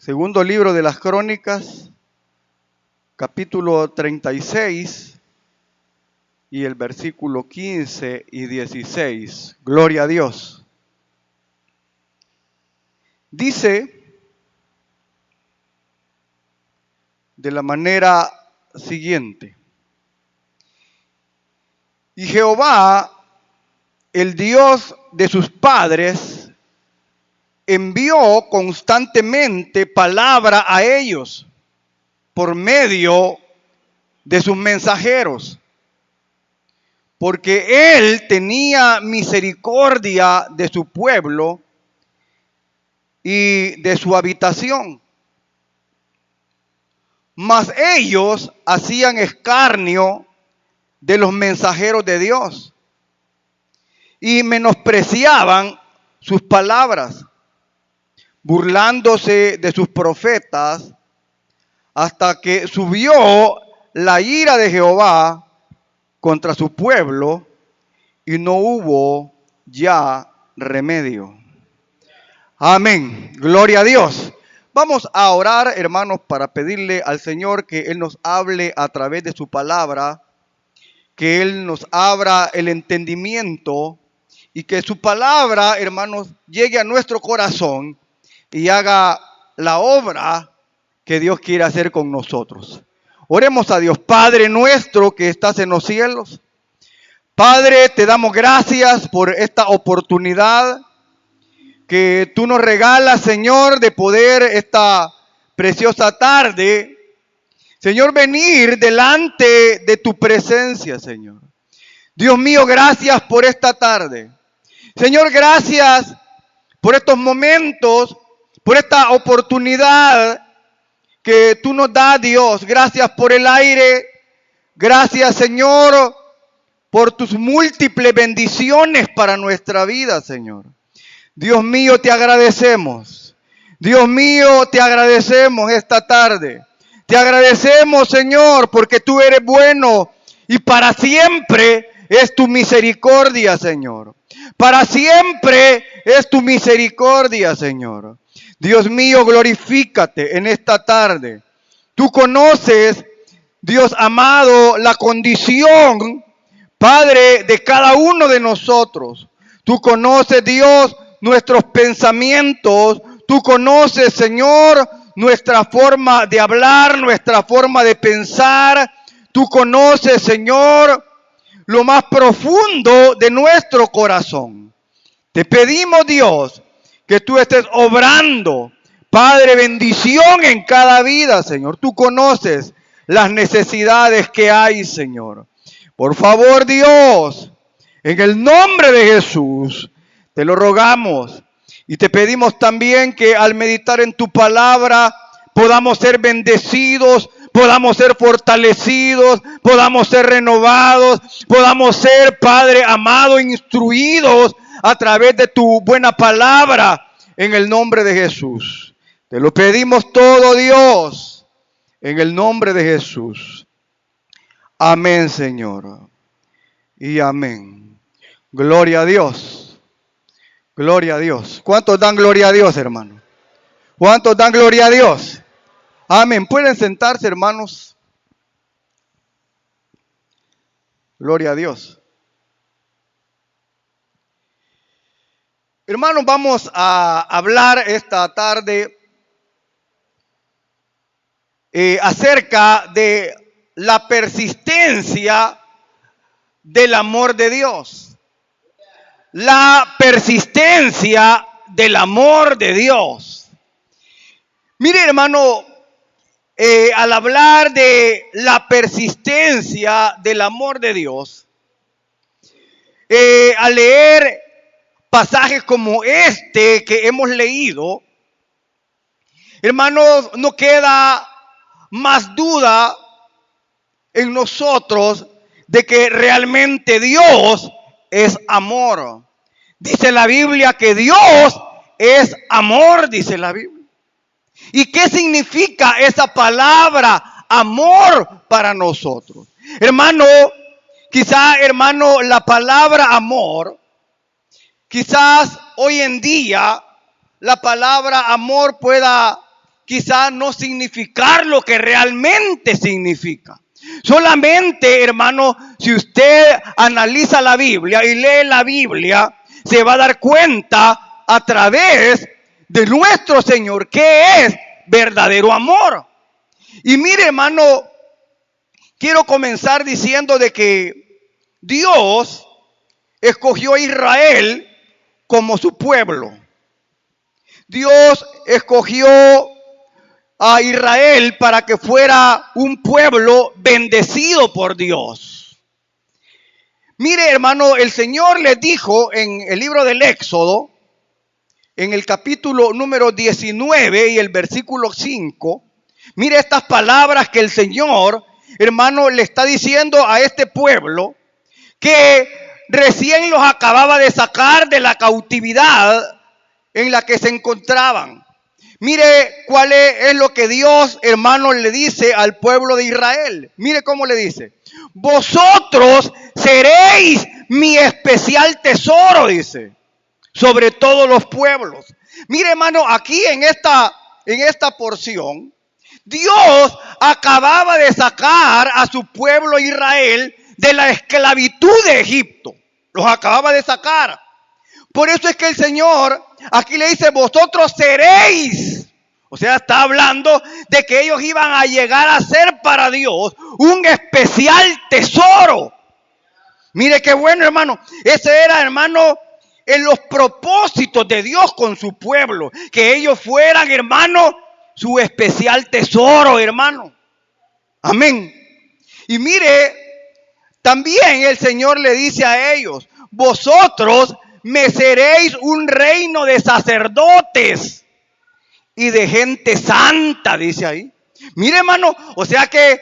Segundo libro de las Crónicas, capítulo 36 y el versículo 15 y 16. Gloria a Dios. Dice de la manera siguiente: y Jehová, el Dios de sus padres, envió constantemente palabra a ellos por medio de sus mensajeros, porque Él tenía misericordia de su pueblo y de su habitación. Mas ellos hacían escarnio de los mensajeros de Dios y menospreciaban sus palabras, burlándose de sus profetas, hasta que subió la ira de Jehová contra su pueblo y no hubo ya remedio. Amén. Gloria a Dios. Vamos a orar, hermanos, para pedirle al Señor que Él nos hable a través de su palabra, que Él nos abra el entendimiento y que su palabra, hermanos, llegue a nuestro corazón y haga la obra que Dios quiere hacer con nosotros. Oremos a Dios. Padre nuestro que estás en los cielos, Padre, te damos gracias por esta oportunidad que tú nos regalas, Señor, de poder esta preciosa tarde, Señor, venir delante de tu presencia, Señor. Dios mío, gracias por esta tarde. Señor, gracias por estos momentos, por esta oportunidad que tú nos das, Dios. Gracias por el aire. Gracias, Señor, por tus múltiples bendiciones para nuestra vida, Señor. Dios mío, te agradecemos. Dios mío, te agradecemos esta tarde. Te agradecemos, Señor, porque tú eres bueno y para siempre es tu misericordia, Señor. Para siempre es tu misericordia, Señor. Dios mío, glorifícate en esta tarde. Tú conoces, Dios amado, la condición, Padre, de cada uno de nosotros. Tú conoces, Dios, nuestros pensamientos. Tú conoces, Señor, nuestra forma de hablar, nuestra forma de pensar. Tú conoces, Señor, lo más profundo de nuestro corazón. Te pedimos, Dios, que tú estés obrando, Padre, bendición en cada vida, Señor. Tú conoces las necesidades que hay, Señor. Por favor, Dios, en el nombre de Jesús, te lo rogamos. Y te pedimos también que al meditar en tu palabra podamos ser bendecidos, podamos ser fortalecidos, podamos ser renovados, podamos ser, Padre amado, instruidos a través de tu buena palabra, en el nombre de Jesús. Te lo pedimos todo, Dios, en el nombre de Jesús. Amén, Señor. Y amén. Gloria a Dios. Gloria a Dios. ¿Cuántos dan gloria a Dios, hermano? ¿Cuántos dan gloria a Dios? Amén. ¿Pueden sentarse, hermanos? Gloria a Dios. Hermanos, vamos a hablar esta tarde acerca de la persistencia del amor de Dios. La persistencia del amor de Dios. Mire, hermano, al hablar de la persistencia del amor de Dios, al leer pasajes como este que hemos leído, hermanos, no queda más duda en nosotros de que realmente Dios es amor. Dice la Biblia que Dios es amor, dice la Biblia. ¿Y qué significa esa palabra amor para nosotros? Hermano, quizá, hermano, la palabra amor, quizás hoy en día la palabra amor pueda quizás no significar lo que realmente significa. Solamente, hermano, si usted analiza la Biblia y lee la Biblia, se va a dar cuenta a través de nuestro Señor que es verdadero amor. Y mire, hermano, quiero comenzar diciendo de que Dios escogió a Israel como su pueblo. Dios escogió a Israel para que fuera un pueblo bendecido por Dios. Mire, hermano, el Señor les dijo en el libro del Éxodo, en el capítulo número 19 y el versículo 5, mire estas palabras que el Señor, hermano, le está diciendo a este pueblo que recién los acababa de sacar de la cautividad en la que se encontraban. Mire cuál es lo que Dios, hermano, le dice al pueblo de Israel. Mire cómo le dice: vosotros seréis mi especial tesoro, dice, sobre todos los pueblos. Mire, hermano, aquí en esta porción, Dios acababa de sacar a su pueblo Israel de la esclavitud de Egipto. Los acababa de sacar. Por eso es que el Señor aquí le dice: vosotros seréis. O sea, está hablando de que ellos iban a llegar a ser para Dios un especial tesoro. Mire qué bueno, hermano. Ese era, hermano, en los propósitos de Dios con su pueblo. Que ellos fueran, hermano, su especial tesoro, hermano. Amén. Y mire, también el Señor le dice a ellos: vosotros me seréis un reino de sacerdotes y de gente santa, dice ahí. Mire, hermano, o sea que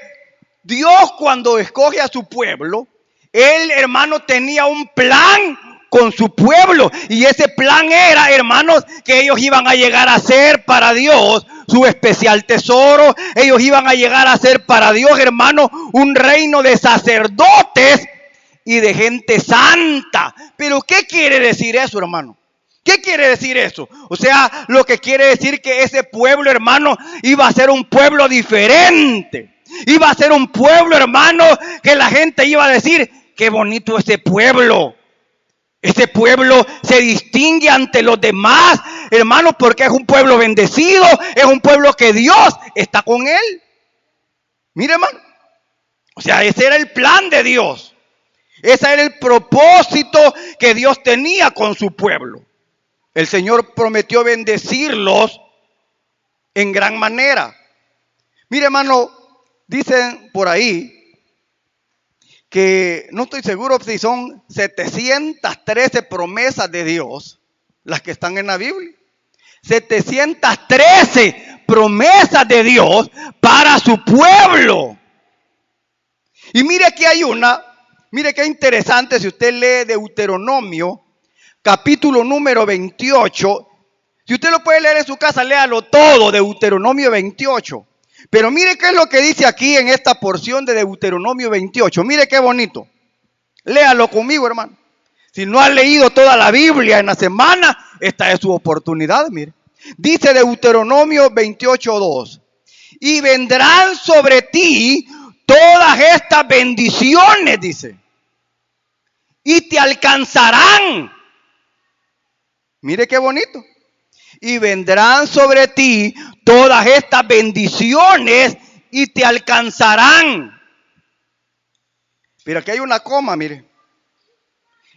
Dios, cuando escoge a su pueblo, Él, hermano, tenía un plan con su pueblo. Y ese plan era, hermanos, que ellos iban a llegar a ser para Dios su especial tesoro. Ellos iban a llegar a ser para Dios, hermano, un reino de sacerdotes y de gente santa. Pero ¿qué quiere decir eso, hermano? ¿Qué quiere decir eso? O sea, lo que quiere decir que ese pueblo, hermano, iba a ser un pueblo diferente. Iba a ser un pueblo, hermano, que la gente iba a decir: qué bonito ese pueblo. Ese pueblo se distingue ante los demás, hermano, porque es un pueblo bendecido. Es un pueblo que Dios está con él. Mire, hermano. O sea, ese era el plan de Dios. Ese era el propósito que Dios tenía con su pueblo. El Señor prometió bendecirlos en gran manera. Mire, hermano, dicen por ahí que no estoy seguro si son 713 promesas de Dios las que están en la Biblia. 713 promesas de Dios para su pueblo. Y mire aquí hay una. Mire qué interesante, si usted lee Deuteronomio, capítulo número 28. Si usted lo puede leer en su casa, léalo todo, Deuteronomio 28. Pero mire qué es lo que dice aquí en esta porción de Deuteronomio 28. Mire qué bonito. Léalo conmigo, hermano. Si no ha leído toda la Biblia en la semana, esta es su oportunidad, mire. Dice Deuteronomio 28:2. Y vendrán sobre ti todas estas bendiciones, dice, y te alcanzarán. Mire qué bonito. Y vendrán sobre ti todas estas bendiciones y te alcanzarán. Pero aquí hay una coma, mire.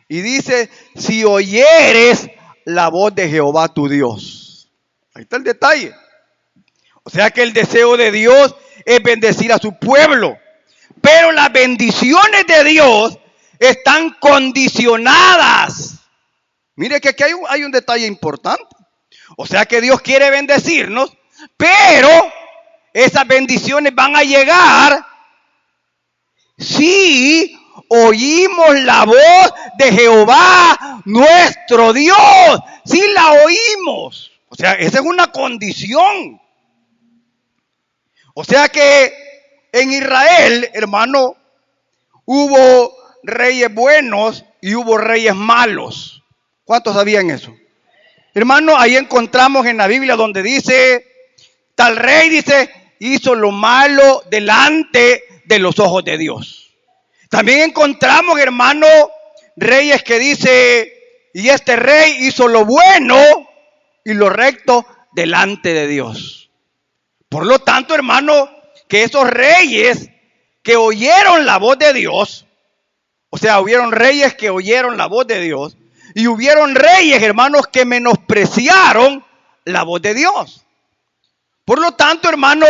Y dice: si oyeres la voz de Jehová tu Dios. Ahí está el detalle. O sea que el deseo de Dios es bendecir a su pueblo. Pero las bendiciones de Dios están condicionadas. Mire que aquí hay un detalle importante. O sea que Dios quiere bendecirnos, pero esas bendiciones van a llegar si oímos la voz de Jehová nuestro Dios. Si la oímos. O sea, esa es una condición. O sea que en Israel, hermano, hubo reyes buenos y hubo reyes malos. ¿Cuántos sabían eso? Hermano, ahí encontramos en la Biblia donde dice Tal rey, dice, hizo lo malo delante de los ojos de Dios. También encontramos, hermano, reyes que dice, y este rey hizo lo bueno y lo recto delante de Dios. Por lo tanto, hermano, que esos reyes que oyeron la voz de Dios, o sea, hubieron reyes que oyeron la voz de Dios y hubieron reyes, hermanos, que menospreciaron la voz de Dios. Por lo tanto, hermano,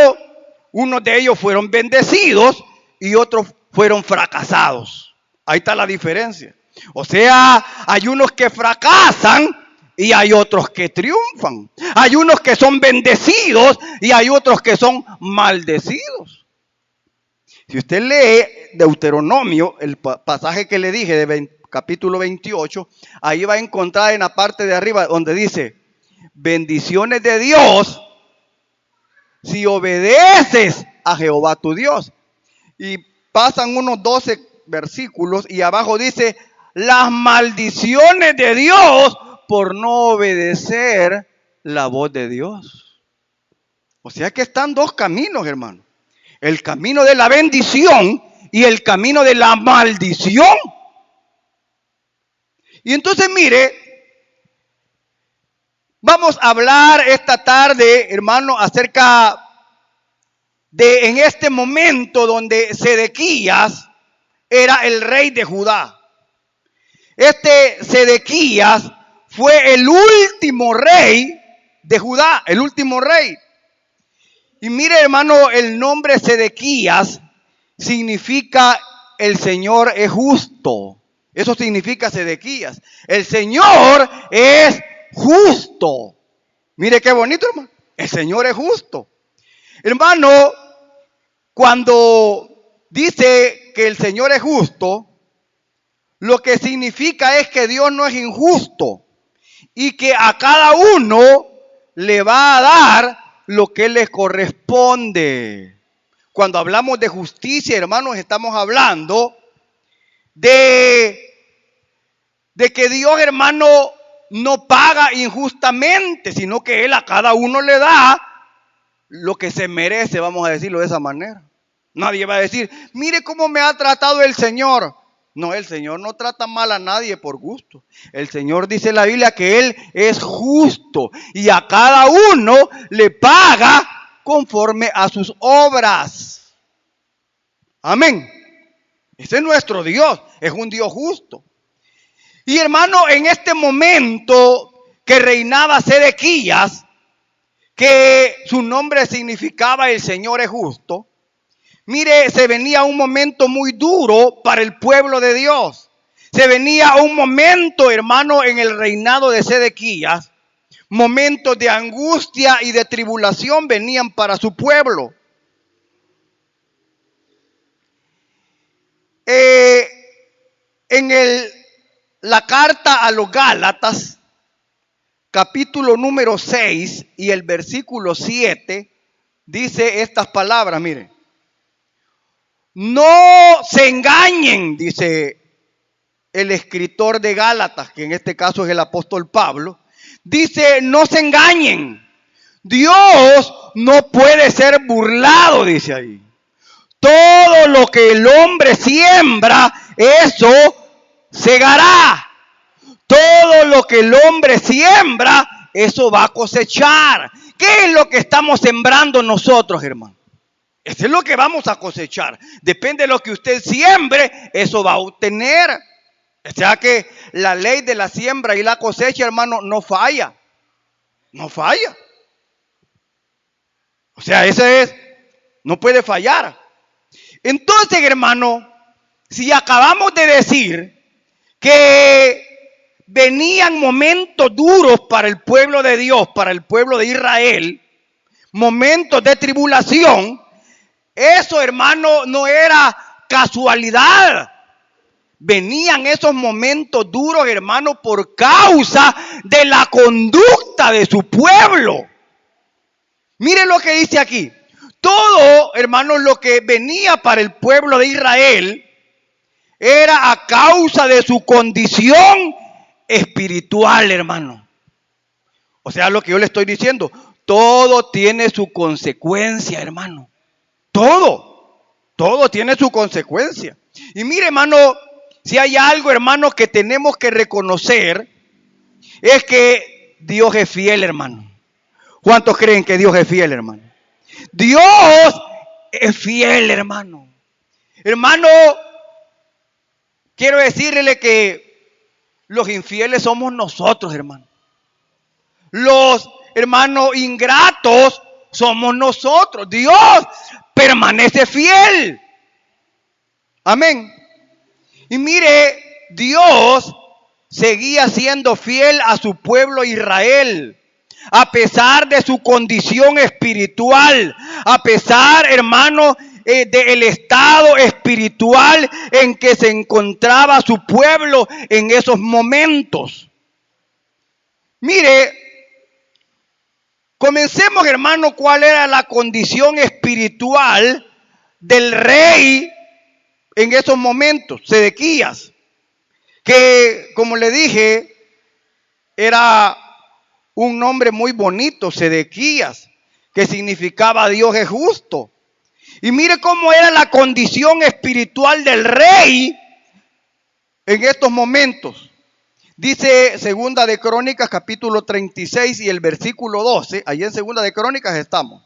unos de ellos fueron bendecidos y otros fueron fracasados. Ahí está la diferencia. O sea, hay unos que fracasan y hay otros que triunfan. Hay unos que son bendecidos y hay otros que son maldecidos. Si usted lee Deuteronomio, el pasaje que le dije de capítulo 28, ahí va a encontrar en la parte de arriba donde dice, bendiciones de Dios si obedeces a Jehová tu Dios. Y pasan unos 12 versículos y abajo dice, las maldiciones de Dios por no obedecer la voz de Dios. O sea que están dos caminos, hermano. El camino de la bendición y el camino de la maldición. Y entonces mire, vamos a hablar esta tarde, hermano, acerca de en este momento donde Sedequías era el rey de Judá. Este Sedequías fue el último rey de Judá, el último rey. Y mire, hermano, el nombre Sedequías significa el Señor es justo. Eso significa Sedequías. El Señor es justo. Mire qué bonito, hermano. El Señor es justo. Hermano, cuando dice que el Señor es justo, lo que significa es que Dios no es injusto y que a cada uno le va a dar lo que le corresponde. Cuando hablamos de justicia, hermanos, estamos hablando de que Dios, hermano, no paga injustamente, sino que Él a cada uno le da lo que se merece, vamos a decirlo de esa manera. Nadie va a decir, mire cómo me ha tratado el Señor. No, el Señor no trata mal a nadie por gusto. El Señor dice en la Biblia que Él es justo y a cada uno le paga conforme a sus obras. Amén. Ese es nuestro Dios, es un Dios justo. Y hermano, en este momento que reinaba Sedequías, que su nombre significaba el Señor es justo, mire, se venía un momento muy duro para el pueblo de Dios. Se venía un momento, hermano, en el reinado de Sedequías. Momentos de angustia y de tribulación venían para su pueblo. En la carta a los Gálatas, capítulo número 6 y el versículo 7, dice estas palabras, mire. No se engañen, dice el escritor de Gálatas, que en este caso es el apóstol Pablo. Dice, no se engañen. Dios no puede ser burlado, dice ahí. Todo lo que el hombre siembra, eso segará. Todo lo que el hombre siembra, eso va a cosechar. ¿Qué es lo que estamos sembrando nosotros, hermano? Eso es lo que vamos a cosechar. Depende de lo que usted siembre, eso va a obtener. O sea que la ley de la siembra y la cosecha, hermano, no falla. No falla. O sea, no puede fallar. Entonces, hermano, si acabamos de decir que venían momentos duros para el pueblo de Dios, para el pueblo de Israel, momentos de tribulación, eso, hermano, no era casualidad. Venían esos momentos duros, hermano, por causa de la conducta de su pueblo. Mire lo que dice aquí. Todo, hermano, lo que venía para el pueblo de Israel era a causa de su condición espiritual, hermano. O sea, lo que yo le estoy diciendo, todo tiene su consecuencia, hermano. Todo tiene su consecuencia. Y mire, hermano, si hay algo, hermano, que tenemos que reconocer, es que Dios es fiel, hermano. ¿Cuántos creen que Dios es fiel, hermano? Dios es fiel, hermano. Hermano, quiero decirle que los infieles somos nosotros, hermano. Los hermanos ingratos somos nosotros. Dios permanece fiel. Amén. Y mire, Dios seguía siendo fiel a su pueblo Israel. A pesar de su condición espiritual, a pesar, hermano, del estado espiritual en que se encontraba su pueblo en esos momentos. Mire, comencemos, hermano, cuál era la condición espiritual del rey en esos momentos, Sedequías, que, como le dije, era un nombre muy bonito, Sedequías, que significaba Dios es justo. Y mire cómo era la condición espiritual del rey en estos momentos. Dice Segunda de Crónicas, capítulo 36 y el versículo 12. Allí en Segunda de Crónicas estamos.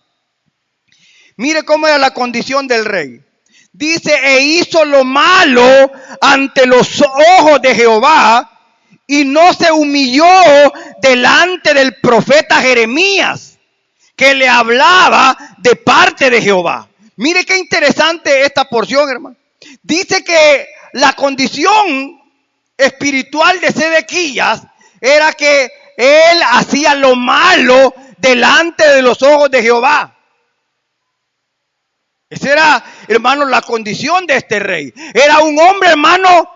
Mire cómo era la condición del rey. Dice, e hizo lo malo ante los ojos de Jehová, y no se humilló delante del profeta Jeremías, que le hablaba de parte de Jehová. Mire qué interesante esta porción, hermano. Dice que la condición espiritual de Sedequías era que él hacía lo malo delante de los ojos de Jehová. Esa era, hermano, la condición de este rey. Era un hombre, hermano,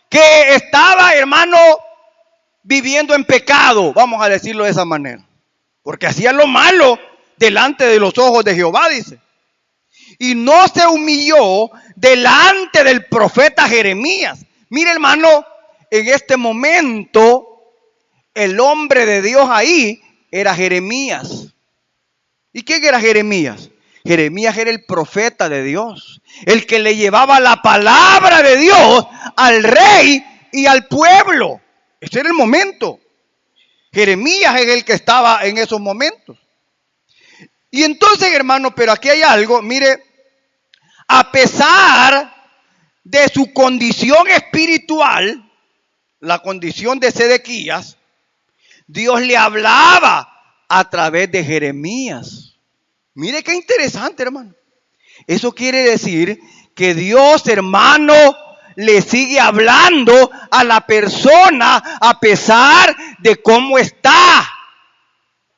que estaba, hermano, viviendo en pecado, vamos a decirlo de esa manera, porque hacía lo malo delante de los ojos de Jehová, dice. Y no se humilló delante del profeta Jeremías. Mire, hermano, en este momento el hombre de Dios ahí era Jeremías. ¿Y quién era Jeremías? Jeremías era el profeta de Dios, el que le llevaba la palabra de Dios al rey y al pueblo. Ese era el momento. Jeremías es el que estaba en esos momentos. Y entonces, hermano, pero aquí hay algo, mire, a pesar de su condición espiritual, la condición de Sedequías, Dios le hablaba a través de Jeremías. Mire qué interesante, hermano. Eso quiere decir que Dios, hermano, le sigue hablando a la persona a pesar de cómo está.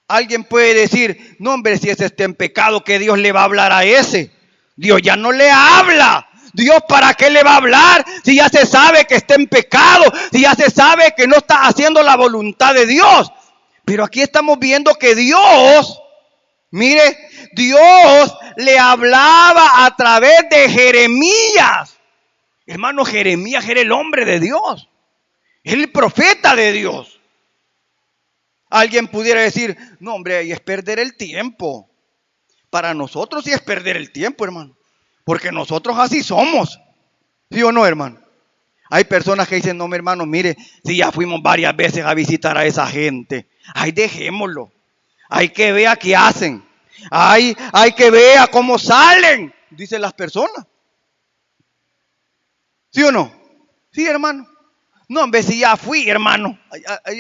Alguien puede decir, no, hombre, si ese está en pecado, ¿qué Dios le va a hablar a ese? Dios ya no le habla. Dios, ¿para qué le va a hablar si ya se sabe que está en pecado? Si ya se sabe que no está haciendo la voluntad de Dios. Pero aquí estamos viendo que Dios, mire, Dios le hablaba a través de Jeremías. Hermano, Jeremías era el hombre de Dios, el profeta de Dios. Alguien pudiera decir, no, hombre, ahí es perder el tiempo. Para nosotros sí es perder el tiempo, hermano, porque nosotros así somos. ¿Sí o no, hermano? Hay personas que dicen, no, mi hermano, mire, si ya fuimos varias veces a visitar a esa gente, ay, dejémoslo. Hay que ver qué hacen. Hay que ver cómo salen, dicen las personas. ¿Sí o no? Sí, hermano. No, hombre, si ya fui, hermano.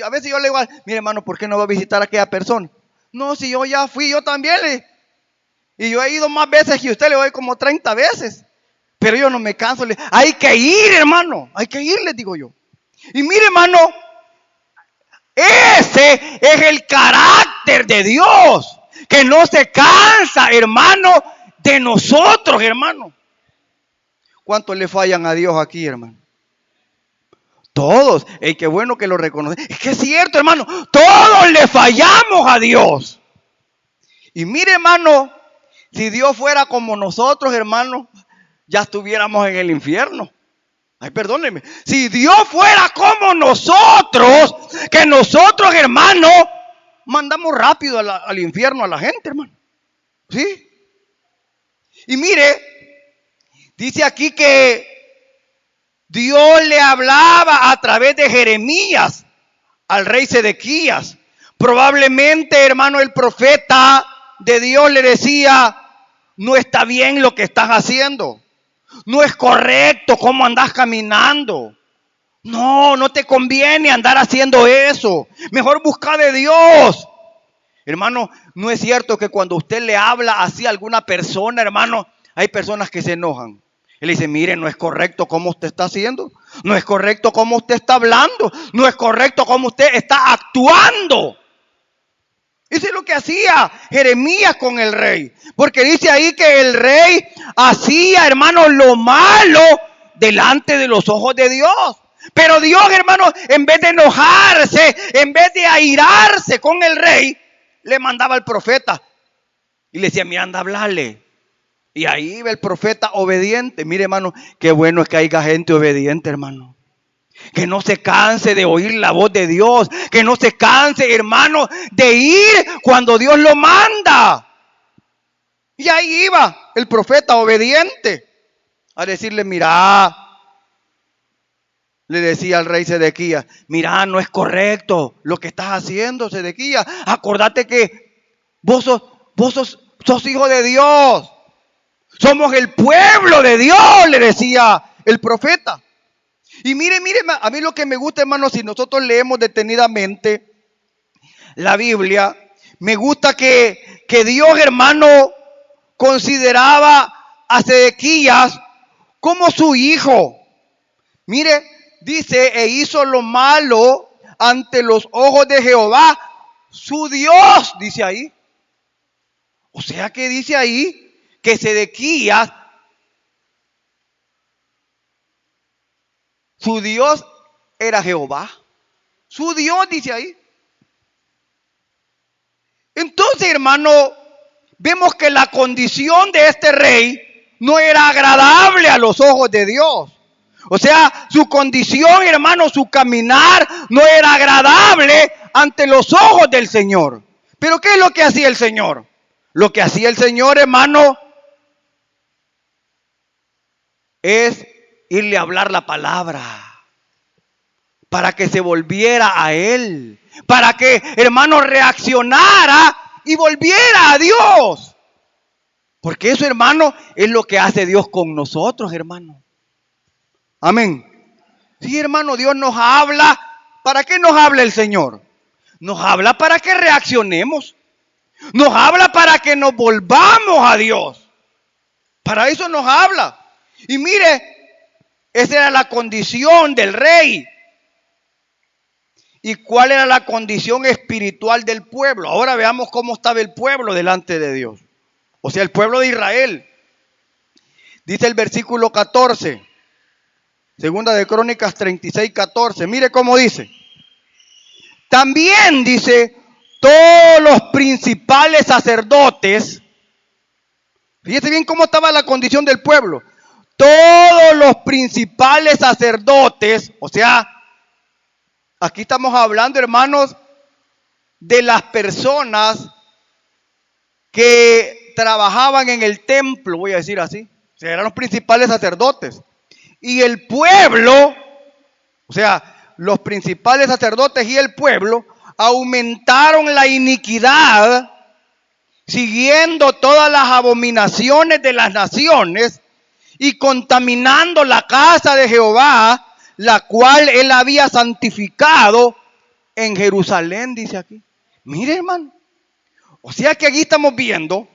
A veces yo le digo, mire, hermano, ¿por qué no va a visitar a aquella persona? No, si yo ya fui, yo también y yo he ido más veces que usted, le voy como 30 veces. Pero yo no me canso. Hay que ir, hermano. Hay que ir, les digo yo. Y mire, hermano, ese es el carácter de Dios, que no se cansa, hermano, de nosotros, hermano. ¿Cuántos le fallan a Dios aquí, hermano? Todos. Qué bueno que lo reconocen. Es que es cierto, hermano. Todos le fallamos a Dios. Y mire, hermano, si Dios fuera como nosotros, hermano, ya estuviéramos en el infierno. Ay, perdónenme. Si Dios fuera como nosotros, que nosotros, hermano, mandamos rápido al infierno a la gente, hermano. ¿Sí? Y mire, dice aquí que Dios le hablaba a través de Jeremías al rey Sedequías. Probablemente, hermano, el profeta de Dios le decía: no está bien lo que estás haciendo. No es correcto cómo andas caminando. No te conviene andar haciendo eso. Mejor busca de Dios. Hermano, no es cierto que cuando usted le habla así a alguna persona, hermano, hay personas que se enojan. Él dice: mire, no es correcto cómo usted está haciendo. No es correcto cómo usted está hablando. No es correcto cómo usted está actuando. Eso es lo que hacía Jeremías con el rey. Porque dice ahí que el rey hacía, hermano, lo malo delante de los ojos de Dios. Pero Dios, hermano, en vez de enojarse, en vez de airarse con el rey, le mandaba al profeta y le decía: mira, anda a hablarle. Y ahí iba el profeta obediente. Mire, hermano, qué bueno es que haya gente obediente, hermano. Que no se canse de oír la voz de Dios. Que no se canse, hermano, de ir cuando Dios lo manda. Y ahí iba el profeta obediente a decirle: mira, le decía al rey Sedequías: mira, no es correcto lo que estás haciendo, Sedequías. Acordate que vos sos hijo de Dios. Somos el pueblo de Dios, le decía el profeta. Y mire, a mí lo que me gusta, hermano, si nosotros leemos detenidamente la Biblia, me gusta que Dios, hermano, consideraba a Sedequías como su hijo. Mire, dice: e hizo lo malo ante los ojos de Jehová, su Dios, dice ahí. O sea que dice ahí que Sedequías, su Dios era Jehová. Su Dios, dice ahí. Entonces, hermano, vemos que la condición de este rey no era agradable a los ojos de Dios. O sea, su condición, hermano, su caminar no era agradable ante los ojos del Señor. Pero ¿qué es lo que hacía el Señor? Lo que hacía el Señor, hermano, es irle a hablar la palabra para que se volviera a Él, para que, hermano, reaccionara y volviera a Dios. Porque eso, hermano, es lo que hace Dios con nosotros, hermano. Amén. Sí, hermano, Dios nos habla. ¿Para qué nos habla el Señor? Nos habla para que reaccionemos. Nos habla para que nos volvamos a Dios. Para eso nos habla. Y mire, esa era la condición del rey. ¿Y cuál era la condición espiritual del pueblo? Ahora veamos cómo estaba el pueblo delante de Dios. O sea, el pueblo de Israel. Dice el versículo 14. Segunda de Crónicas 36, 14. Mire cómo dice. También dice: todos los principales sacerdotes. Fíjese bien cómo estaba la condición del pueblo. Todos los principales sacerdotes, o sea, aquí estamos hablando, hermanos, de las personas que trabajaban en el templo, voy a decir así. O sea, eran los principales sacerdotes. Y el pueblo, o sea, los principales sacerdotes y el pueblo aumentaron la iniquidad, siguiendo todas las abominaciones de las naciones y contaminando la casa de Jehová, la cual él había santificado en Jerusalén, dice aquí. Mire, hermano. O sea que aquí estamos viendo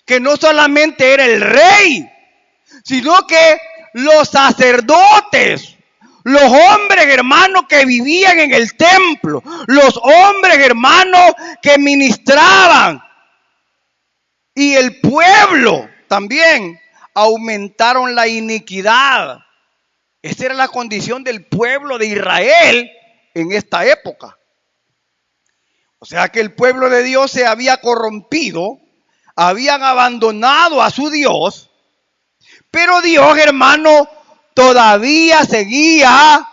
que no solamente era el rey, sino que los sacerdotes, los hombres, hermanos, que vivían en el templo, los hombres, hermanos, que ministraban, y el pueblo también aumentaron la iniquidad. Esa era la condición del pueblo de Israel en esta época. O sea que el pueblo de Dios se había corrompido, habían abandonado a su Dios, pero Dios, hermano, todavía seguía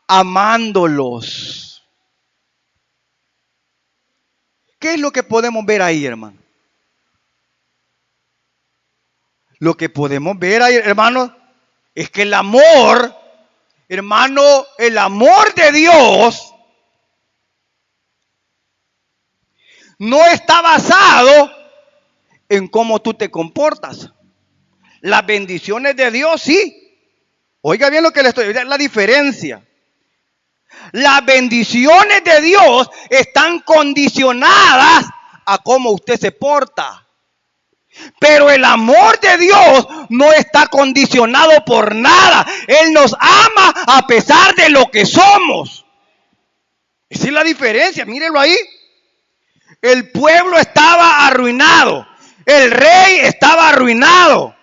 amándolos. ¿Qué es lo que podemos ver ahí, hermano? Lo que podemos ver ahí, hermano, es que el amor, hermano, el amor de Dios no está basado en cómo tú te comportas. Las bendiciones de Dios, sí. Oiga bien lo que le estoy diciendo, la diferencia. Las bendiciones de Dios están condicionadas a cómo usted se porta. Pero el amor de Dios no está condicionado por nada. Él nos ama a pesar de lo que somos. Esa es la diferencia, mírenlo ahí. El pueblo estaba arruinado. El rey estaba arruinado.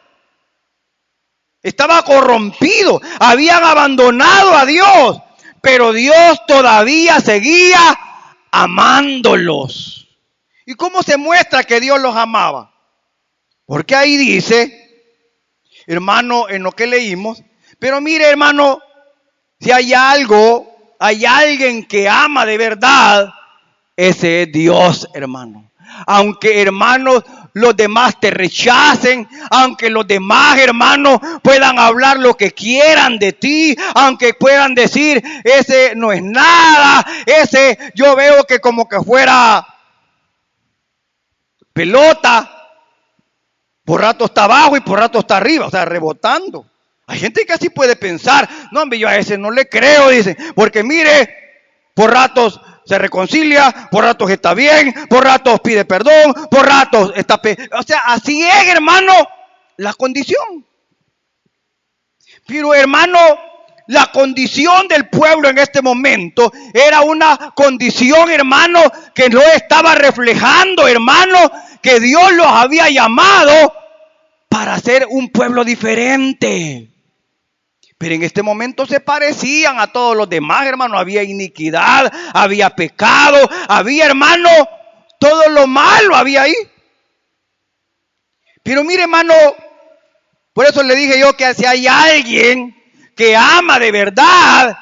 Estaba corrompido. Habían abandonado a Dios. Pero Dios todavía seguía amándolos. ¿Y cómo se muestra que Dios los amaba? Porque ahí dice, hermano, en lo que leímos, pero mire, hermano, si hay alguien que ama de verdad, ese es Dios, hermano. Aunque, hermanos, los demás te rechacen, aunque los demás, hermanos, puedan hablar lo que quieran de ti, aunque puedan decir, ese no es nada, ese yo veo que como que fuera pelota, por rato está abajo y por rato está arriba, o sea, rebotando. Hay gente que así puede pensar, no, hombre, yo a ese no le creo, dice, porque mire, por ratos se reconcilia, por ratos está bien, por ratos pide perdón, por ratos está... O sea, así es, hermano, la condición. Pero, hermano, la condición del pueblo en este momento era una condición, hermano, que no estaba reflejando, hermano, que Dios los había llamado para ser un pueblo diferente. Pero en este momento se parecían a todos los demás, hermano. Había iniquidad, había pecado, había, hermano, todo lo malo había ahí. Pero mire, hermano, por eso le dije yo que si hay alguien que ama de verdad,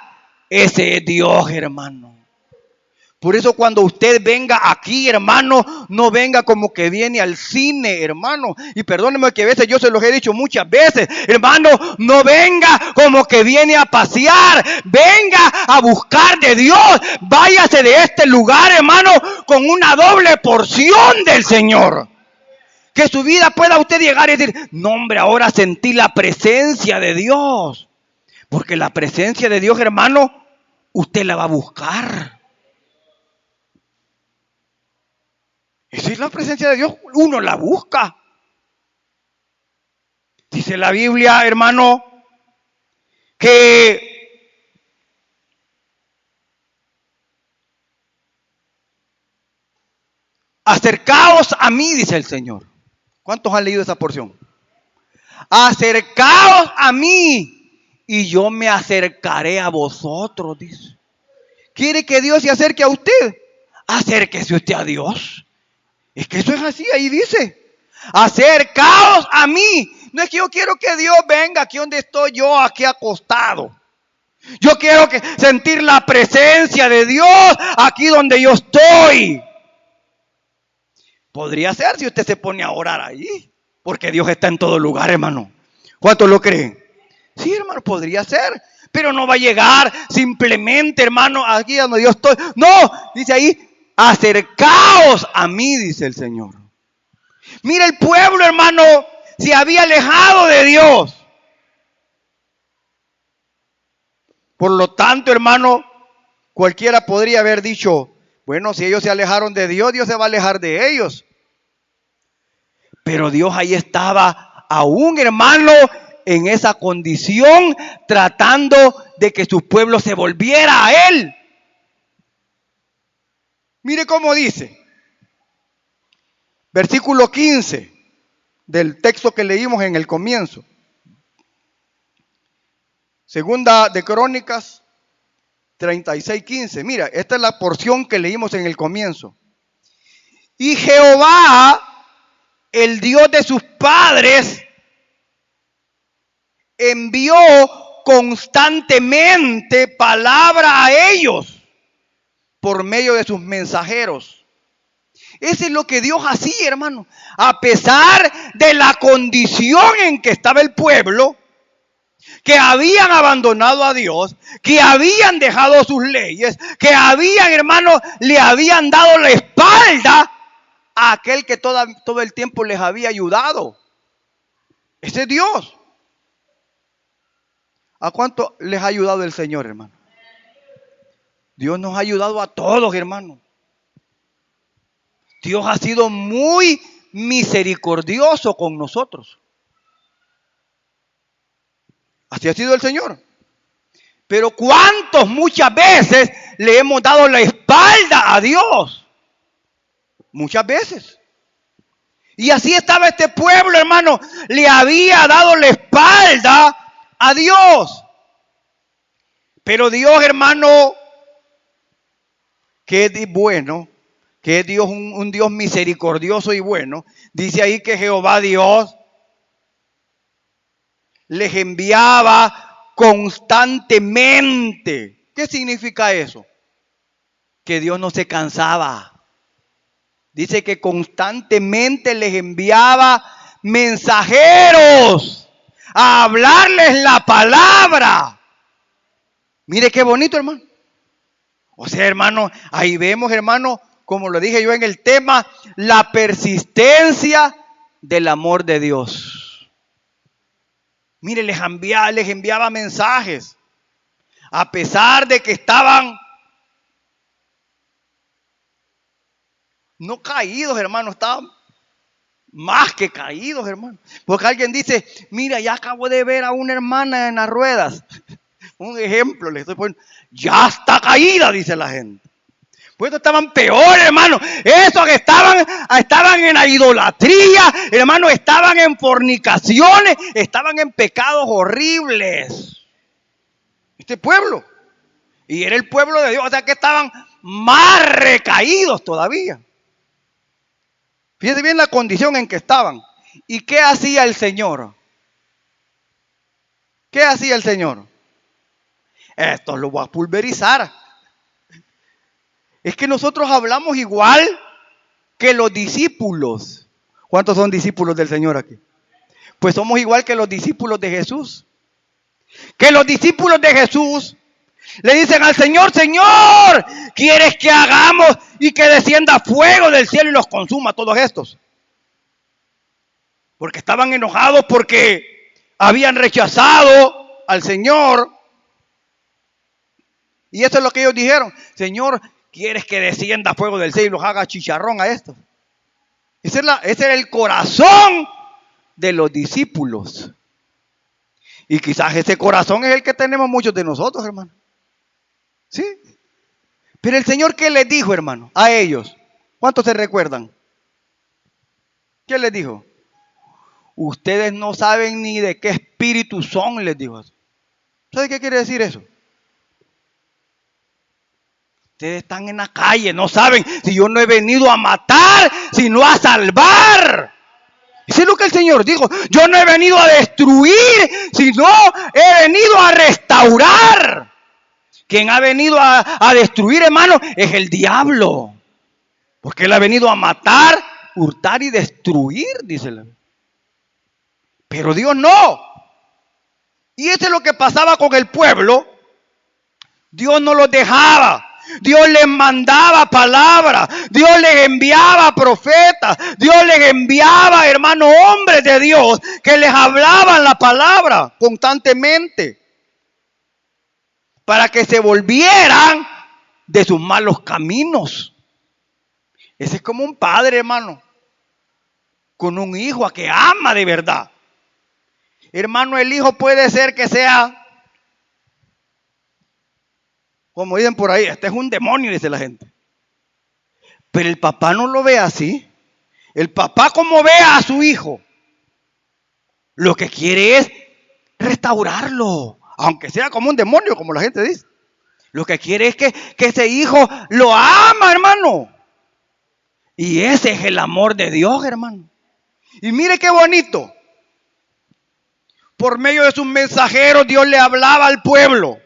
ese es Dios, hermano. Por eso cuando usted venga aquí, hermano, no venga como que viene al cine, hermano. Y perdóneme que a veces yo se los he dicho muchas veces, hermano, no venga como que viene a pasear. Venga a buscar de Dios. Váyase de este lugar, hermano, con una doble porción del Señor. Que su vida pueda usted llegar y decir, no, hombre, ahora sentí la presencia de Dios. Porque la presencia de Dios, hermano, usted la va a buscar. Esa es la presencia de Dios, uno la busca. Dice la Biblia, hermano, que acercaos a mí, dice el Señor. ¿Cuántos han leído esa porción? Acercaos a mí y yo me acercaré a vosotros, dice. ¿Quiere que Dios se acerque a usted? Acérquese usted a Dios. Es que eso es así, ahí dice, acercaos a mí. No es que yo quiero que Dios venga aquí donde estoy yo, aquí acostado. Yo quiero sentir la presencia de Dios aquí donde yo estoy. Podría ser si usted se pone a orar ahí, porque Dios está en todo lugar, hermano. ¿Cuántos lo creen? Sí, hermano, podría ser. Pero no va a llegar simplemente, hermano, aquí donde yo estoy. No, dice ahí, acercaos a mí, dice el Señor. Mira, el pueblo, hermano, se había alejado de Dios. Por lo tanto, hermano, cualquiera podría haber dicho, bueno, si ellos se alejaron de Dios, Dios se va a alejar de ellos. Pero Dios ahí estaba aún, hermano, en esa condición, tratando de que su pueblo se volviera a Él. Mire cómo dice, versículo 15 del texto que leímos en el comienzo. Segunda de Crónicas 36:15. Mira, esta es la porción que leímos en el comienzo. Y Jehová, el Dios de sus padres, envió constantemente palabra a ellos por medio de sus mensajeros. Eso es lo que Dios hacía, hermano. A pesar de la condición en que estaba el pueblo, que habían abandonado a Dios, que habían dejado sus leyes, que habían, hermano, le habían dado la espalda a aquel que todo el tiempo les había ayudado. Ese es Dios. ¿A cuánto les ha ayudado el Señor, hermano? Dios nos ha ayudado a todos, hermano. Dios ha sido muy misericordioso con nosotros. Así ha sido el Señor. Pero ¿cuántos muchas veces le hemos dado la espalda a Dios? Muchas veces. Y así estaba este pueblo, hermano. Le había dado la espalda a Dios. Pero Dios, hermano, que es bueno, que es Dios, un Dios misericordioso y bueno. Dice ahí que Jehová Dios les enviaba constantemente. ¿Qué significa eso? Que Dios no se cansaba. Dice que constantemente les enviaba mensajeros a hablarles la palabra. Mire qué bonito, hermano. O sea, hermano, ahí vemos, hermano, como lo dije yo en el tema, la persistencia del amor de Dios. Mire, les enviaba mensajes. A pesar de que estaban no caídos, hermano, estaban más que caídos, hermano. Porque alguien dice, mira, ya acabo de ver a una hermana en las ruedas. Un ejemplo le estoy poniendo. Ya está caída, dice la gente. Pues estos estaban peor, hermano. Esos que estaban en la idolatría, hermano, estaban en fornicaciones, estaban en pecados horribles. Este pueblo. Y era el pueblo de Dios, o sea que estaban más recaídos todavía. Fíjense bien la condición en que estaban. ¿Y qué hacía el Señor? ¿Qué hacía el Señor? Esto lo voy a pulverizar. Es que nosotros hablamos igual que los discípulos. ¿Cuántos son discípulos del Señor aquí? Pues somos igual que los discípulos de Jesús. Que los discípulos de Jesús le dicen al Señor, Señor, ¿quieres que hagamos y que descienda fuego del cielo y los consuma todos estos? Porque estaban enojados porque habían rechazado al Señor. Y eso es lo que ellos dijeron. Señor, ¿quieres que descienda fuego del cielo y los haga chicharrón a estos? Ese era el corazón de los discípulos. Y quizás ese corazón es el que tenemos muchos de nosotros, hermano. ¿Sí? Pero el Señor, ¿qué les dijo, hermano? A ellos. ¿Cuántos se recuerdan? ¿Qué les dijo? Ustedes no saben ni de qué espíritu son, les dijo. ¿Sabe qué quiere decir eso? Ustedes están en la calle, no saben si yo no he venido a matar, sino a salvar. Eso es lo que el Señor dijo. Yo no he venido a destruir, sino he venido a restaurar. Quien ha venido a destruir, hermano, es el diablo. Porque él ha venido a matar, hurtar y destruir, dice la Biblia. Pero Dios no. Y eso es lo que pasaba con el pueblo. Dios no los dejaba. Dios les mandaba palabras, Dios les enviaba profetas, Dios les enviaba, hermanos, hombres de Dios que les hablaban la palabra constantemente para que se volvieran de sus malos caminos. Ese es como un padre, hermano, con un hijo a que ama de verdad. Hermano, el hijo puede ser que sea, como dicen por ahí, este es un demonio, dice la gente. Pero el papá no lo ve así. El papá, como ve a su hijo, lo que quiere es restaurarlo, aunque sea como un demonio, como la gente dice. Lo que quiere es que ese hijo lo ama, hermano. Y ese es el amor de Dios, hermano. Y mire qué bonito. Por medio de sus mensajeros, Dios le hablaba al pueblo.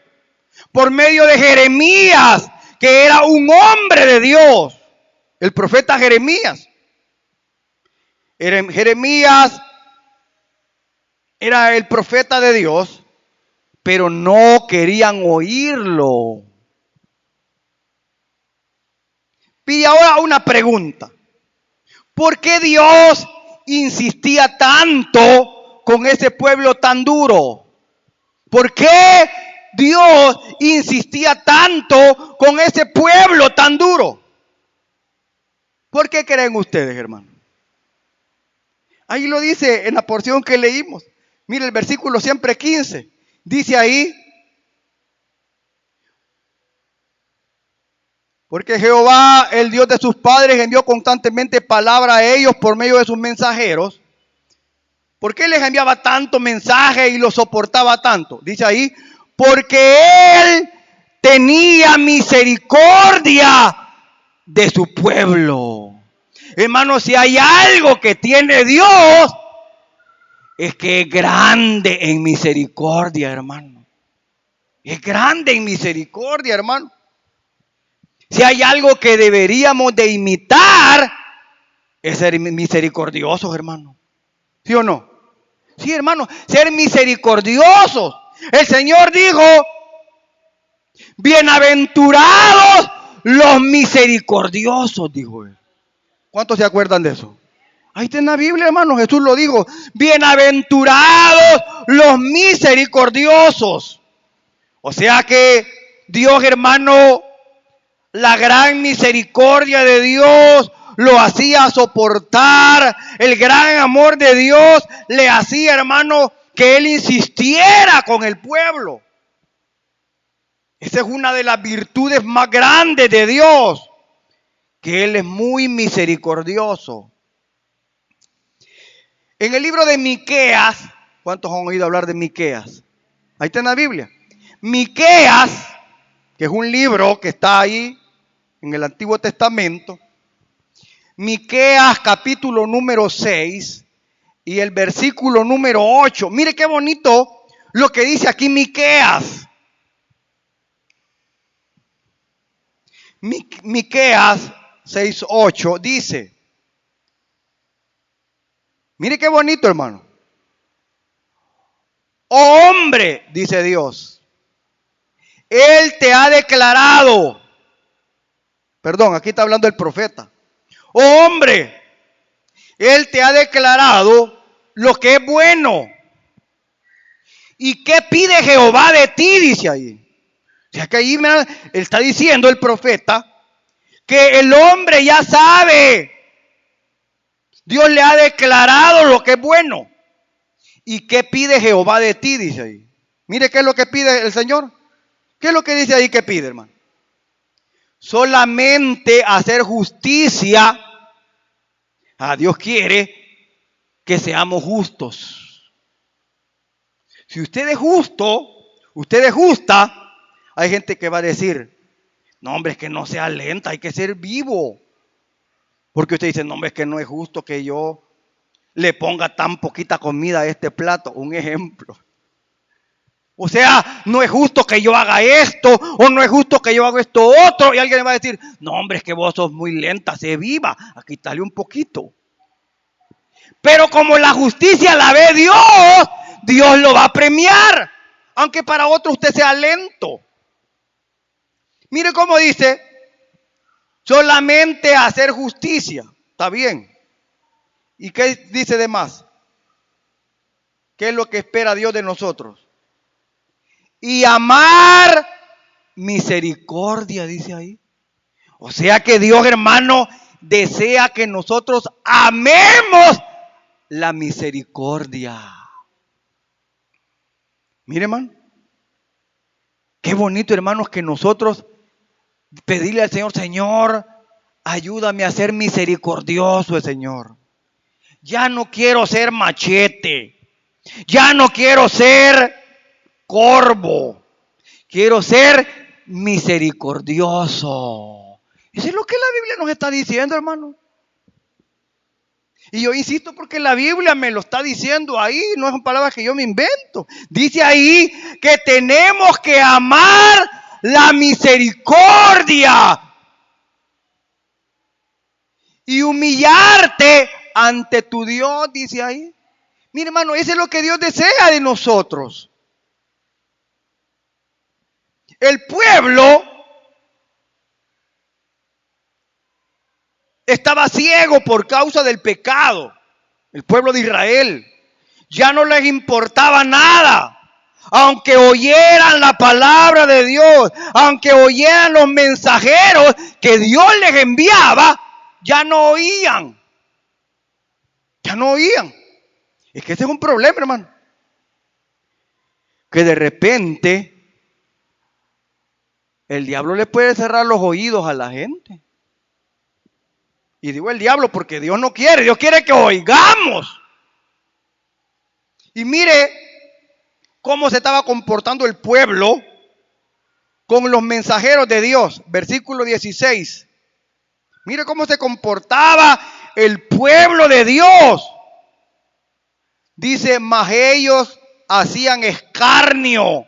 Por medio de Jeremías, que era un hombre de Dios. el profeta Jeremías. Jeremías era el profeta de Dios, pero no querían oírlo. Y ahora una pregunta. ¿Por qué Dios insistía tanto con ese pueblo tan duro? ¿Por qué Dios insistía tanto con ese pueblo tan duro? ¿Por qué creen ustedes, hermano? Ahí lo dice en la porción que leímos. Mire el versículo siempre 15. Dice ahí: porque Jehová, el Dios de sus padres, envió constantemente palabra a ellos por medio de sus mensajeros. ¿Por qué les enviaba tanto mensaje y los soportaba tanto? Dice ahí: porque Él tenía misericordia de su pueblo. Hermano, si hay algo que tiene Dios, es que es grande en misericordia, hermano. Es grande en misericordia, hermano. Si hay algo que deberíamos de imitar, es ser misericordiosos, hermano. ¿Sí o no? Sí, hermano, ser misericordiosos. El Señor dijo: bienaventurados los misericordiosos, dijo Él. ¿Cuántos se acuerdan de eso? Ahí está en la Biblia, hermano. Jesús lo dijo: bienaventurados los misericordiosos. O sea que Dios, hermano, la gran misericordia de Dios lo hacía soportar. El gran amor de Dios le hacía, hermano, que Él insistiera con el pueblo. Esa es una de las virtudes más grandes de Dios, que Él es muy misericordioso. En el libro de Miqueas, ¿cuántos han oído hablar de Miqueas? Ahí está en la Biblia. Miqueas, que es un libro que está ahí en el Antiguo Testamento. Miqueas capítulo número 6 y el versículo número 8. Mire qué bonito lo que dice aquí Miqueas. Miqueas 6:8 dice: mire qué bonito, hermano. Oh hombre, dice Dios, Él te ha declarado. Perdón, aquí está hablando el profeta. Oh hombre, Él te ha declarado lo que es bueno. ¿Y qué pide Jehová de ti? Dice ahí. O sea que ahí está diciendo el profeta que el hombre ya sabe. Dios le ha declarado lo que es bueno. ¿Y qué pide Jehová de ti? Dice ahí. Mire qué es lo que pide el Señor. ¿Qué es lo que dice ahí que pide, hermano? Solamente hacer justicia. Dios quiere que seamos justos. Si usted es justo, usted es justa, hay gente que va a decir: no, hombre, es que no sea lenta, hay que ser vivo. Porque usted dice: no, hombre, es que no es justo que yo le ponga tan poquita comida a este plato. Un ejemplo. O sea, no es justo que yo haga esto, o no es justo que yo haga esto otro. Y alguien le va a decir: no, hombre, es que vos sos muy lenta, sé viva, aquí quitarle un poquito. Pero como la justicia la ve Dios, Dios lo va a premiar, aunque para otro usted sea lento. Mire cómo dice: solamente hacer justicia. Está bien. ¿Y qué dice de más? ¿Qué es lo que espera Dios de nosotros? Y amar misericordia, dice ahí. O sea que Dios, hermano, desea que nosotros amemos la misericordia. Mire, hermano, qué bonito, hermanos, que nosotros pedirle al Señor: Señor, ayúdame a ser misericordioso, Señor. Ya no quiero ser machete. Ya no quiero ser corvo. Quiero ser misericordioso. Eso es lo que la Biblia nos está diciendo, hermano. Y yo insisto porque la Biblia me lo está diciendo ahí, no son palabras que yo me invento. Dice ahí que tenemos que amar la misericordia. y humillarte ante tu Dios, dice ahí. Mire, hermano, eso es lo que Dios desea de nosotros. El pueblo estaba ciego por causa del pecado. El pueblo de Israel ya no les importaba nada. Aunque oyeran la palabra de Dios, aunque oyeran los mensajeros que Dios les enviaba, ya no oían. Ya no oían. Es que ese es un problema, hermano. Que de repente el diablo le puede cerrar los oídos a la gente. Y digo el diablo porque Dios no quiere. Dios quiere que oigamos. Y mire cómo se estaba comportando el pueblo con los mensajeros de Dios. Versículo 16. Mire cómo se comportaba el pueblo de Dios. Dice, mas ellos hacían escarnio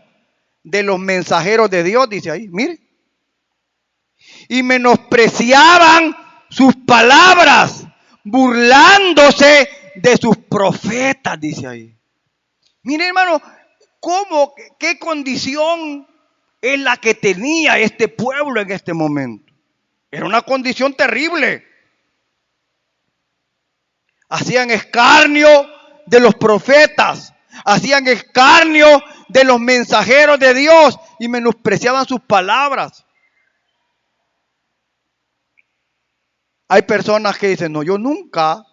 de los mensajeros de Dios, dice ahí, mire. Y menospreciaban sus palabras, burlándose de sus profetas, dice ahí. Mire, hermano, qué condición es la que tenía este pueblo en este momento. Era una condición terrible. Hacían escarnio de los profetas, hacían escarnio de los mensajeros de Dios y menospreciaban sus palabras. Hay personas que dicen, no, yo nunca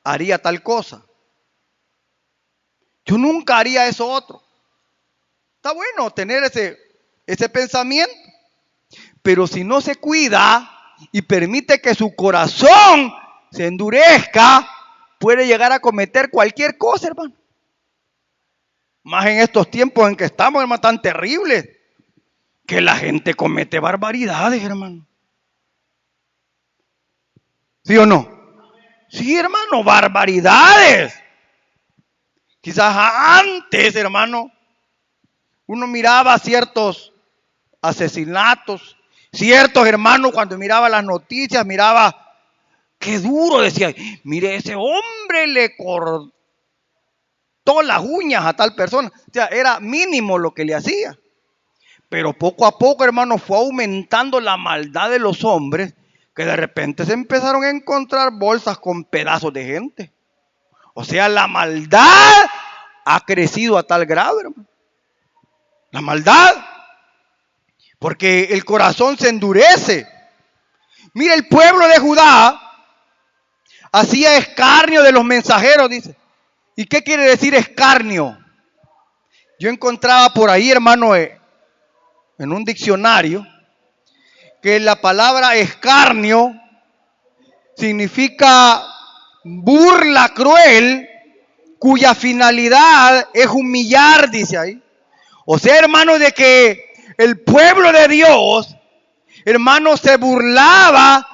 haría tal cosa. Yo nunca haría eso otro. Está bueno tener ese pensamiento, pero si no se cuida y permite que su corazón se endurezca, puede llegar a cometer cualquier cosa, hermano. Más en estos tiempos en que estamos, hermano, tan terribles, que la gente comete barbaridades, hermano. ¿Sí o no? Sí, hermano, barbaridades. Quizás antes, hermano, uno miraba ciertos asesinatos, ciertos hermanos cuando miraba las noticias, miraba, qué duro, decía, mire, ese hombre le cortó las uñas a tal persona. O sea, era mínimo lo que le hacía. Pero poco a poco, hermano, fue aumentando la maldad de los hombres, que de repente se empezaron a encontrar bolsas con pedazos de gente. O sea, la maldad ha crecido a tal grado, hermano. La maldad. Porque el corazón se endurece. Mira, el pueblo de Judá hacía escarnio de los mensajeros, dice. ¿Y qué quiere decir escarnio? Yo encontraba por ahí, hermano, en un diccionario, que la palabra escarnio significa burla cruel, cuya finalidad es humillar, dice ahí. O sea, hermano, de que el pueblo de Dios, hermano, se burlaba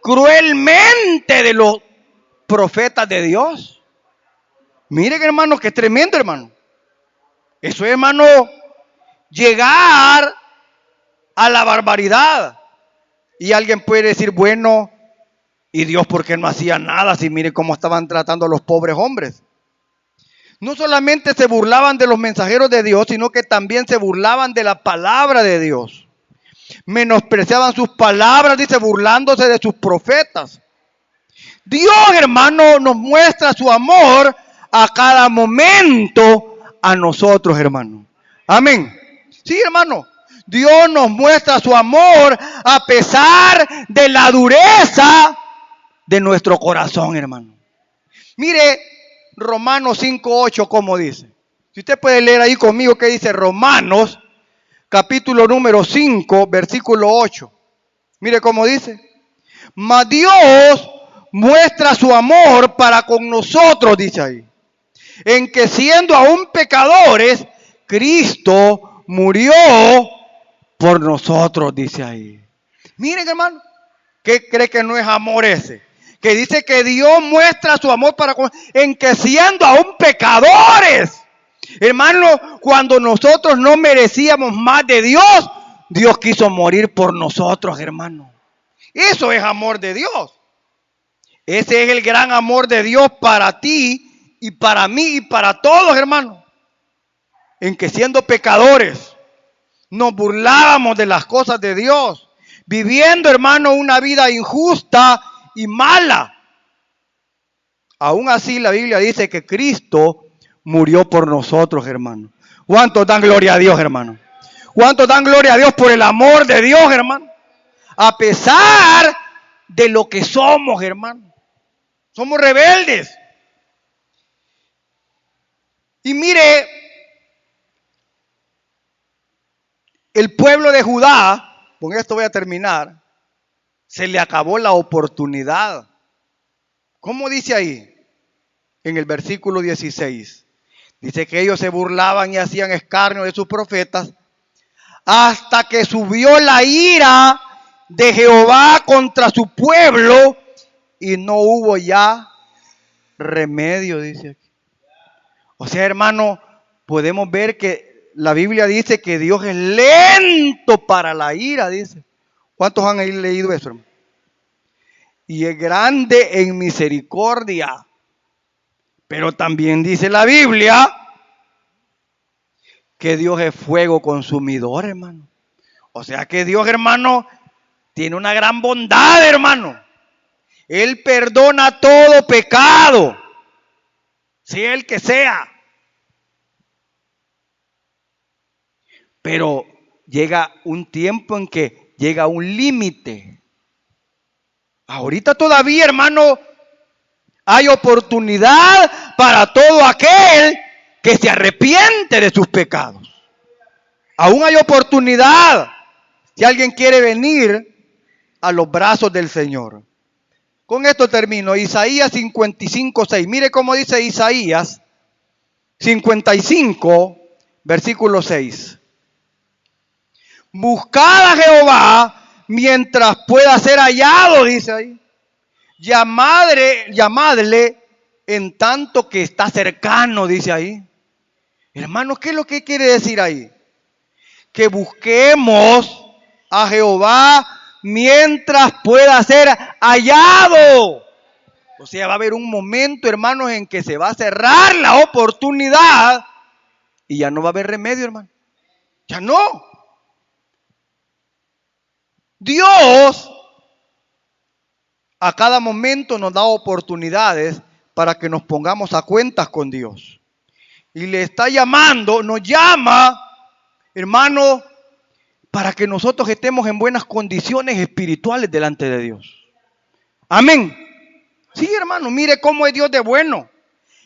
cruelmente de los profetas de Dios. Miren, hermano, que tremendo, hermano. Eso es, hermano, llegar a la barbaridad. Y alguien puede decir, bueno, ¿y Dios por qué no hacía nada? Si mire cómo estaban tratando a los pobres hombres. No solamente se burlaban de los mensajeros de Dios, sino que también se burlaban de la palabra de Dios. Menospreciaban sus palabras, dice, burlándose de sus profetas. Dios, hermano, nos muestra su amor a cada momento a nosotros, hermano. Amén. Sí, hermano. Dios nos muestra su amor a pesar de la dureza de nuestro corazón, hermano. Mire Romanos 5:8 como dice. Si usted puede leer ahí conmigo qué dice Romanos, capítulo número 5, versículo 8. Mire cómo dice. Mas Dios muestra su amor para con nosotros, dice ahí, en que siendo aún pecadores, Cristo murió por nosotros, dice ahí. Miren, hermano, ¿qué cree que no es amor ese? Que dice que Dios muestra su amor para con, en que siendo aún pecadores, hermano, cuando nosotros no merecíamos más de Dios, Dios quiso morir por nosotros, hermano. Eso es amor de Dios. Ese es el gran amor de Dios para ti y para mí y para todos, hermanos. En que siendo pecadores, nos burlábamos de las cosas de Dios, viviendo, hermano, una vida injusta y mala. Aún así, la Biblia dice que Cristo murió por nosotros, hermano. ¿Cuántos dan gloria a Dios, hermano? ¿Cuántos dan gloria a Dios por el amor de Dios, hermano? A pesar de lo que somos, hermano. Somos rebeldes. Y mire, el pueblo de Judá, con esto voy a terminar, se le acabó la oportunidad. ¿Cómo dice ahí? En el versículo 16. Dice que ellos se burlaban y hacían escarnio de sus profetas hasta que subió la ira de Jehová contra su pueblo y no hubo ya remedio, dice aquí. O sea, hermano, podemos ver que la Biblia dice que Dios es lento para la ira, dice. ¿Cuántos han leído eso, hermano? Y es grande en misericordia. Pero también dice la Biblia que Dios es fuego consumidor, hermano. O sea que Dios, hermano, tiene una gran bondad, hermano. Él perdona todo pecado, sea el que sea. Pero llega un tiempo en que llega un límite. Ahorita todavía, hermano, hay oportunidad para todo aquel que se arrepiente de sus pecados. Aún hay oportunidad si alguien quiere venir a los brazos del Señor. Con esto termino. Isaías 55:6. Mire cómo dice Isaías 55, versículo 6. Buscad a Jehová mientras pueda ser hallado, dice ahí. Llamadle en tanto que está cercano, dice ahí. Hermanos, ¿qué es lo que quiere decir ahí? Que busquemos a Jehová mientras pueda ser hallado. O sea, va a haber un momento, hermanos, en que se va a cerrar la oportunidad y ya no va a haber remedio, hermano. Ya no. Dios a cada momento nos da oportunidades para que nos pongamos a cuentas con Dios. Y le está llamando, nos llama, hermano, para que nosotros estemos en buenas condiciones espirituales delante de Dios. Amén. Sí, hermano, mire cómo es Dios de bueno.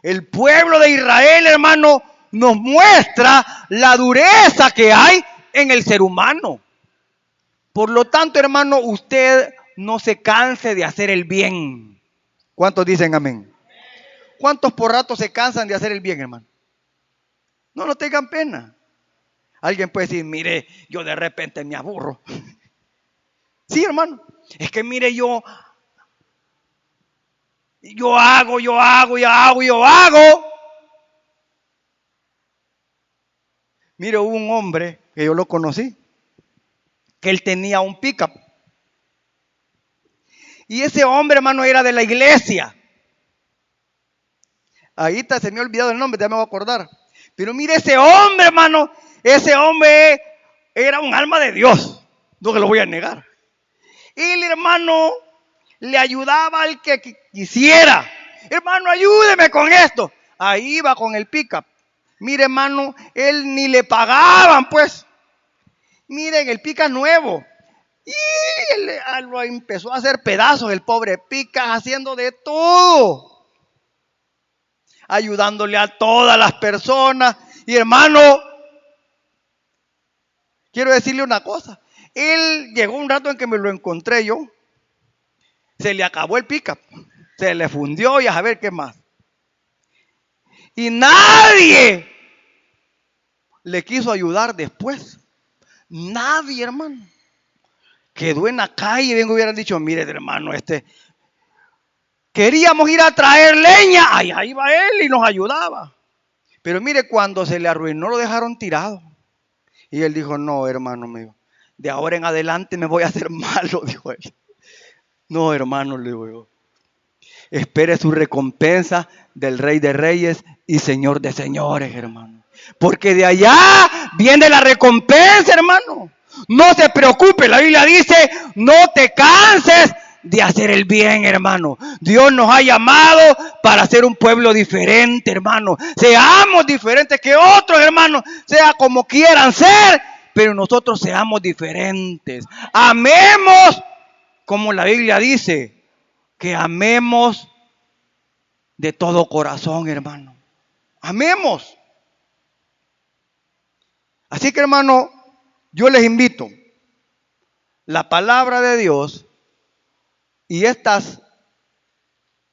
El pueblo de Israel, hermano, nos muestra la dureza que hay en el ser humano. Por lo tanto, hermano, usted no se canse de hacer el bien. ¿Cuántos dicen amén? ¿Cuántos por rato se cansan de hacer el bien, hermano? No tengan pena. Alguien puede decir, mire, yo de repente me aburro. Sí, hermano. Es que mire, yo hago. Mire, hubo un hombre que yo lo conocí, que él tenía un pickup. Y ese hombre, hermano, era de la iglesia. Ahí está, se me ha olvidado el nombre, ya me voy a acordar. Pero mire, ese hombre, hermano, ese hombre era un alma de Dios. No que lo voy a negar. El hermano le ayudaba al que quisiera. Hermano, ayúdeme con esto. Ahí iba con el pickup. Mire, hermano, él ni le pagaban, pues. Miren, el pickup nuevo. Y él lo empezó a hacer pedazos, el pobre pickup, haciendo de todo. Ayudándole a todas las personas. Y hermano, quiero decirle una cosa. Él llegó un rato en que me lo encontré yo. Se le acabó el pickup. Se le fundió y a ver qué más. Y nadie le quiso ayudar después. Nadie, hermano. Quedó en la calle y bien hubieran dicho, mire, hermano, queríamos ir a traer leña. Ahí va él y nos ayudaba. Pero mire, cuando se le arruinó lo dejaron tirado. Y él dijo, no, hermano mío, de ahora en adelante me voy a hacer malo, dijo él. No, hermano, le digo yo. espere su recompensa del Rey de Reyes y Señor de Señores, hermano. Porque de allá viene la recompensa, hermano. No se preocupe, la Biblia dice, no te canses de hacer el bien, hermano. Dios nos ha llamado para ser un pueblo diferente, hermano. Seamos diferentes que otros, hermanos, sea como quieran ser, pero nosotros seamos diferentes. Amemos, como la Biblia dice, que amemos de todo corazón, hermano. Amemos. Así que, hermano, yo les invito, la palabra de Dios y estas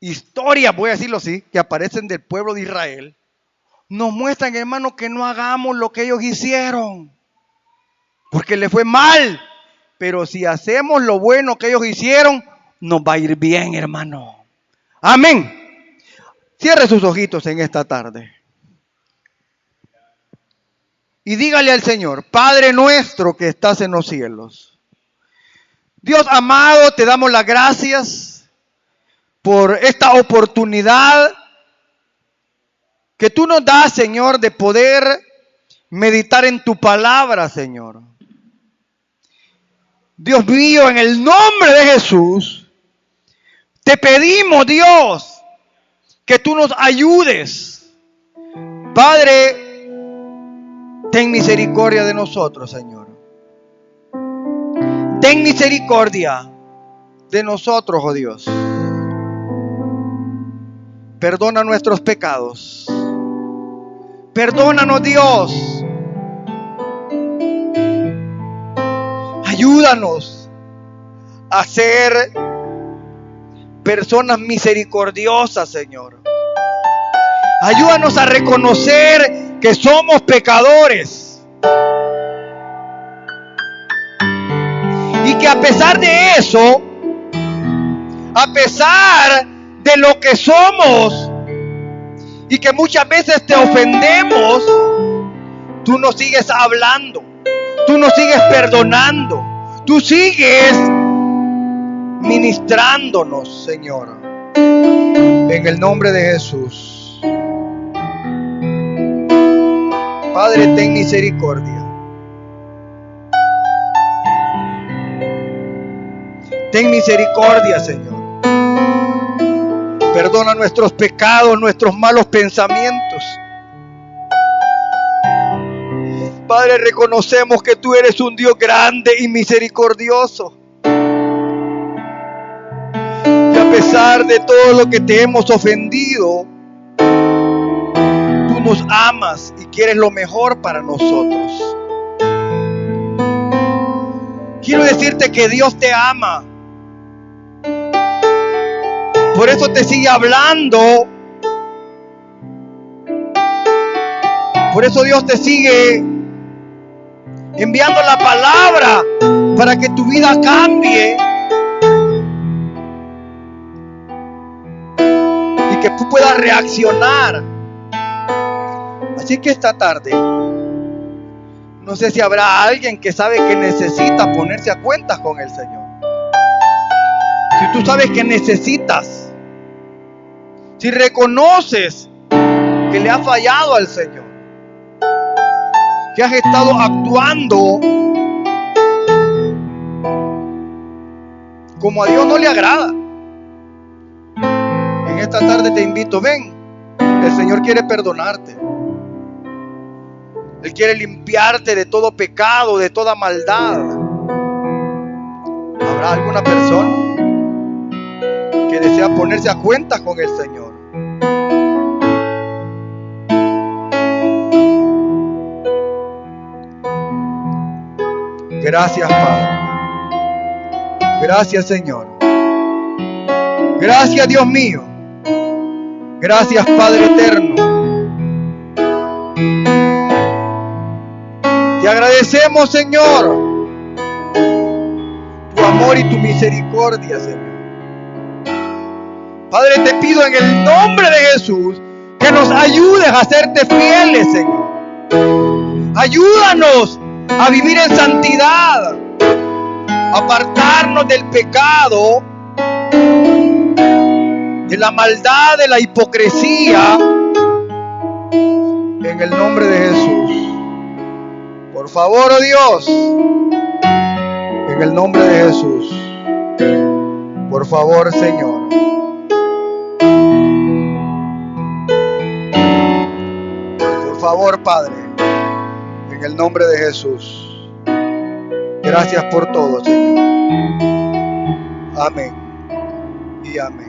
historias, voy a decirlo así, que aparecen del pueblo de Israel, nos muestran, hermano, que no hagamos lo que ellos hicieron, porque les fue mal. Pero si hacemos lo bueno que ellos hicieron, nos va a ir bien, hermano. Amén. Cierre sus ojitos en esta tarde. Y dígale al Señor: Padre nuestro que estás en los cielos. Dios amado, te damos las gracias por esta oportunidad que tú nos das, Señor, de poder meditar en tu palabra, Señor. Dios mío, en el nombre de Jesús, te pedimos, Dios, que tú nos ayudes. Padre, ten misericordia de nosotros, Señor. Ten misericordia de nosotros, oh Dios. Perdona nuestros pecados. Perdónanos, Dios. Ayúdanos a ser personas misericordiosas, Señor. Ayúdanos a reconocer que somos pecadores. Y que a pesar de eso, a pesar de lo que somos, y que muchas veces te ofendemos, tú nos sigues hablando, tú nos sigues perdonando, tú sigues ministrándonos, Señor. En el nombre de Jesús. Padre, ten misericordia. Ten misericordia, Señor. Perdona nuestros pecados, nuestros malos pensamientos. Padre, reconocemos que tú eres un Dios grande y misericordioso. Y a pesar de todo lo que te hemos ofendido, tú nos amas y quieres lo mejor para nosotros. Quiero decirte que Dios te ama. Por eso te sigue hablando. Por eso Dios te sigue enviando la palabra para que tu vida cambie y que tú puedas reaccionar. Así que esta tarde, no sé si habrá alguien que sabe que necesita ponerse a cuentas con el Señor. Si tú sabes que necesitas, si reconoces que le has fallado al Señor, que has estado actuando como a Dios no le agrada, en esta tarde te invito, ven. El Señor quiere perdonarte. Él quiere limpiarte de todo pecado, de toda maldad. ¿Habrá alguna persona que desea ponerse a cuentas con el Señor? Gracias, Padre. Gracias, Señor. Gracias, Dios mío. Gracias, Padre eterno. Te agradecemos, Señor, tu amor y tu misericordia, Señor. Padre, te pido en el nombre de Jesús que nos ayudes a serte fieles, Señor. Ayúdanos a vivir en santidad, apartarnos del pecado, de la maldad, de la hipocresía, en el nombre de Jesús. Por favor, oh Dios, en el nombre de Jesús. Por favor, Señor. Por favor, Padre, en el nombre de Jesús. Gracias por todo, Señor. Amén y amén.